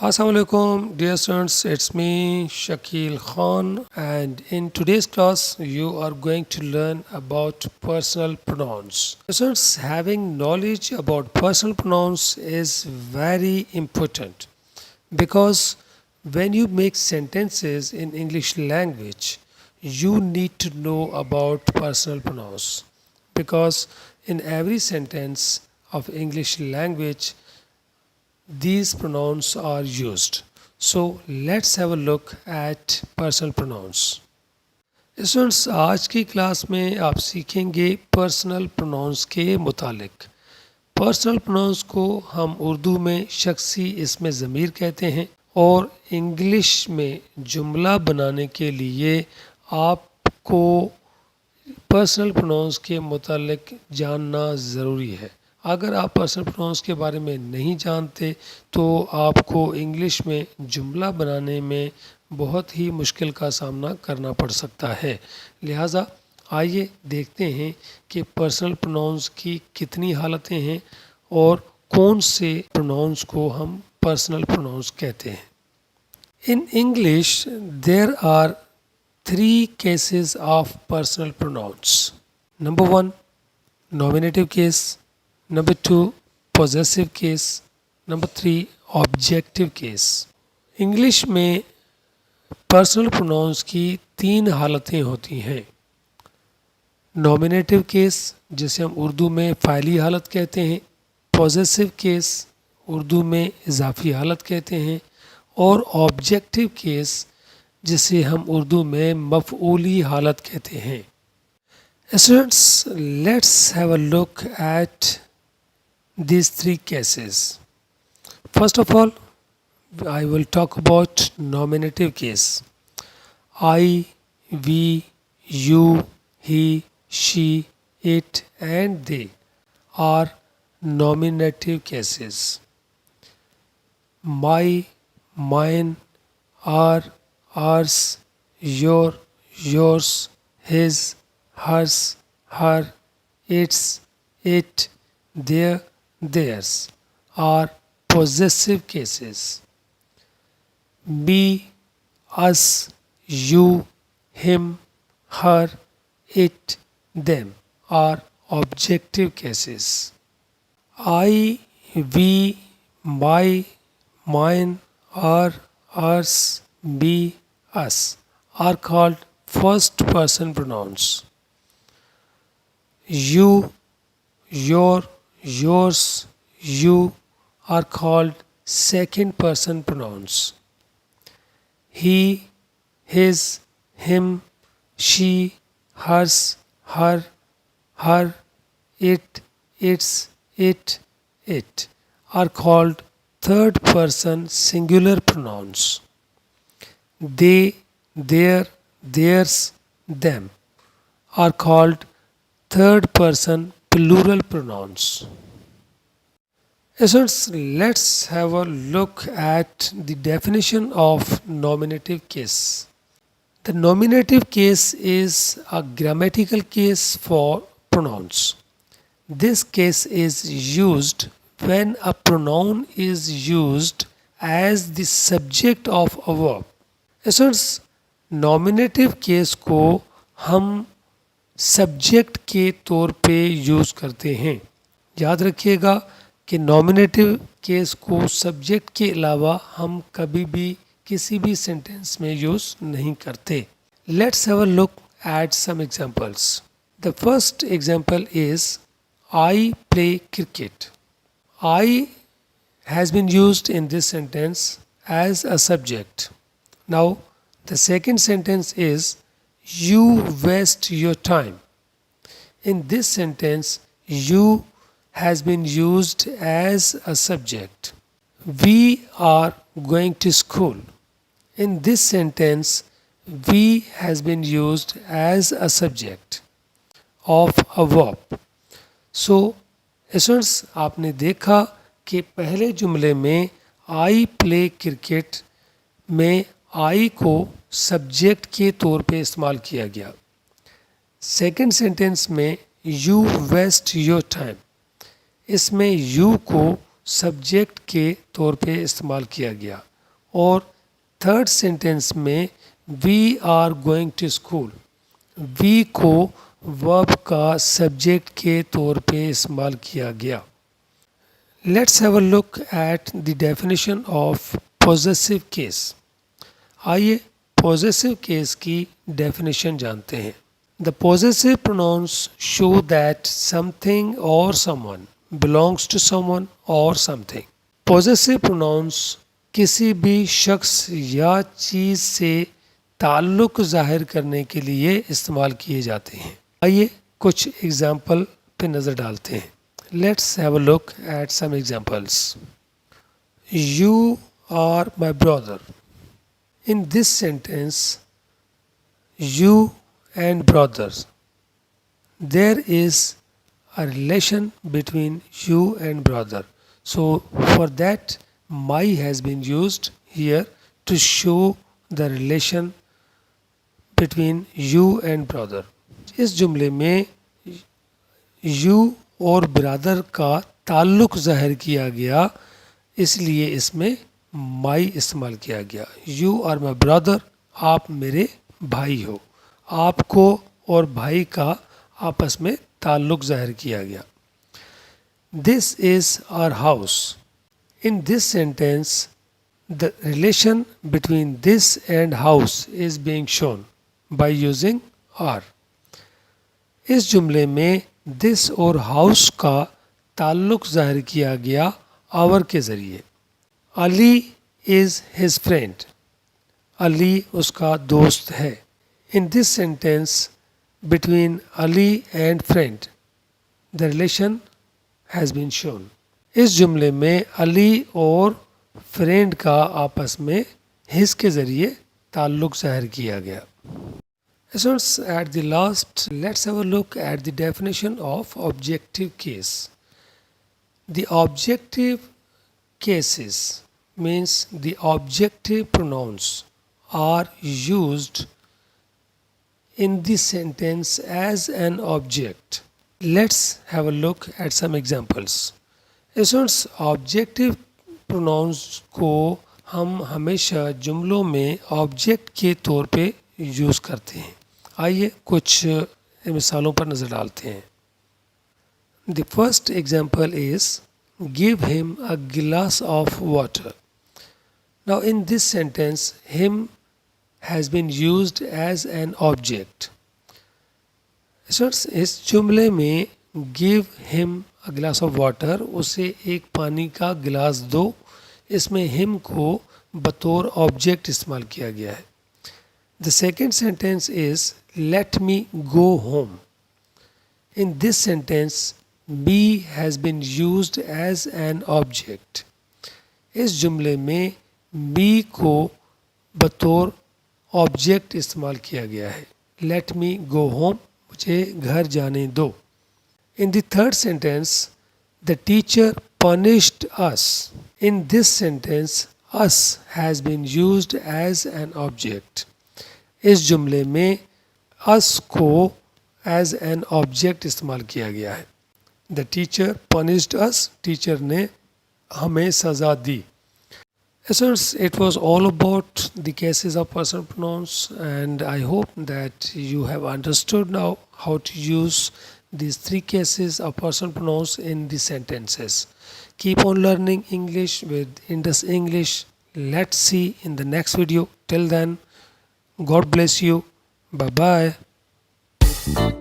Assalamualaikum, dear students. It's me, Shakil Khan, and in today's class, you are going to learn about personal pronouns. Students, having knowledge about personal pronouns is very important because when you make sentences in English language, you need to know about personal pronouns because in every sentence of English language, these pronouns are used. So let's have a look at personal pronouns. Students आज की class में आप सीखेंगे personal pronouns के मुतालिक। Personal pronouns को हम उर्दू में शख्सी इसमें ज़मीर कहते हैं और इंग्लिश में जुमला बनाने के लिए आपको पर्सनल प्रोनाउंस के मुतालिक जानना ज़रूरी है। अगर आप पर्सनल प्रोनाउंस के बारे में नहीं जानते तो आपको इंग्लिश में जुमला बनाने में बहुत ही मुश्किल का सामना करना पड़ सकता है। लिहाजा आइए देखते हैं कि पर्सनल प्रोनाउंस की कितनी हालतें हैं और कौन से प्रोनाउंस को हम पर्सनल प्रोनाउंस कहते हैं। In English there are 3 cases of personal pronouns. Number 1, nominative case. Number 2, possessive case. Number 3, objective case. English में पर्सनल प्रोनाउंस की 3 हालतें होती हैं। नॉमिनेटिव केस जिसे हम उर्दू में फ़ाइली हालत कहते हैं, पॉजेसिव केस उर्दू में इजाफी हालत कहते हैं और ऑब्जेक्टिव केस जिसे हम उर्दू में मफ़ऊली हालत कहते हैं। Students, let's have a look at these 3 cases. First of all, I will talk about nominative case. I, we, you, he, she, it and they are nominative cases. My, mine, our, ours, your, yours, his, hers, her, its, it, their, theirs are possessive cases. Me, us, you, him, her, it, them are objective cases. I, we, my, mine, our, ours, me, us are called first person pronouns. You, your, yours, you are called second person pronouns. He, his, him, she, hers, her, it, its, it are called third person singular pronouns. They, their, theirs, them are called third person plural pronouns. Students, let's have a look at the definition of nominative case. The nominative case is a grammatical case for pronouns. This case is used when a pronoun is used as the subject of a verb. Students, nominative case को हम subject के तौर पे use करते हैं। याद रखिएगा कि नॉमिनेटिव केस को सब्जेक्ट के अलावा हम कभी भी किसी भी सेंटेंस में यूज़ नहीं करते। Let's have a look at some examples. The first example is I play cricket. I has been used in this sentence as a subject. Now the second sentence is you waste your time. In this sentence, you has been used as a subject. We are going to school. In this sentence, we has been used as a subject of a verb. So, students, आपने देखा कि पहले जुमले में I play cricket में I को subject के तौर पे इस्तेमाल किया गया। सेकंड सेंटेंस में यू वेस्ट योर टाइम, इसमें यू को सब्जेक्ट के तौर पे इस्तेमाल किया गया। और थर्ड सेंटेंस में we are going to school, we को वर्ब का सब्जेक्ट के तौर पे इस्तेमाल किया गया। Let's have a look at the definition of possessive case. आइए पॉजेसिव केस की डेफिनेशन जानते हैं। The possessive pronoun show that something और समवन बिलोंग्स टू समवन और समथिंग। पॉजेसिव प्रोनाउंस किसी भी शख्स या चीज़ से ताल्लुक़ ज़ाहिर करने के लिए इस्तेमाल किए जाते हैं। आइए कुछ एग्जाम्पल पे नज़र डालते हैं। Let's have a look at some examples. You are my brother. In this sentence, you and brothers, there is a relation between you and brother. So for that, my has been used here to show the relation between you and brother. इस जुमले में you और brother का ताल्लुक़ ज़ाहिर किया गया, इसलिए इसमें माई इस्तेमाल किया गया। यू आर माई ब्रदर, आप मेरे भाई हो। आपको और भाई का आपस में ताल्लुक़ ज़ाहिर किया गया। This is our house. In this sentence the relation between this and house is being shown by using our. इस जुमले में दिस और हाउस का ताल्लुक़ ज़ाहिर किया गया आवर के ज़रिए। Ali is his friend, Ali उसका दोस्त है। In this sentence between Ali and friend the relation has been shown. इस जुमले में अली और फ्रेंड का आपस में हिज के ज़रिए ताल्लुक़ ज़ाहिर किया गया। Students, at the last, let's have a look at the definition of objective case. The objective cases means the objective pronouns are used in the sentence as an object. Let's have a look at some examples. Students, objective pronouns को हम हमेशा जुमलों में object के तौर पे use करते हैं। आइए कुछ मिसालों पर नज़र डालते हैं। The first example is give him a glass of water. Now in this sentence, him has been used as an object. इस जुमले में give him a glass of water, उसे एक पानी का गिलास दो, इसमें him को बतौर ऑब्जेक्ट इस्तेमाल किया गया है। The second sentence is let me go home. In this sentence, be has been used as an object. इस जुमले में be को बतौर ऑब्जेक्ट इस्तेमाल किया गया है। Let me go home, मुझे घर जाने दो। In the third sentence, the teacher punished us. In this sentence, us has been used as an object. इस जुमले में us को as an object इस्तेमाल किया गया है। The teacher punished us. Teacher ने हमें सज़ा दी। Students, it was all about the cases of personal pronouns, and I hope that you have understood now how to use these three cases of personal pronouns in the sentences. Keep on learning English with Indus English. Let's see in the next video. Till then, God bless you. Bye bye.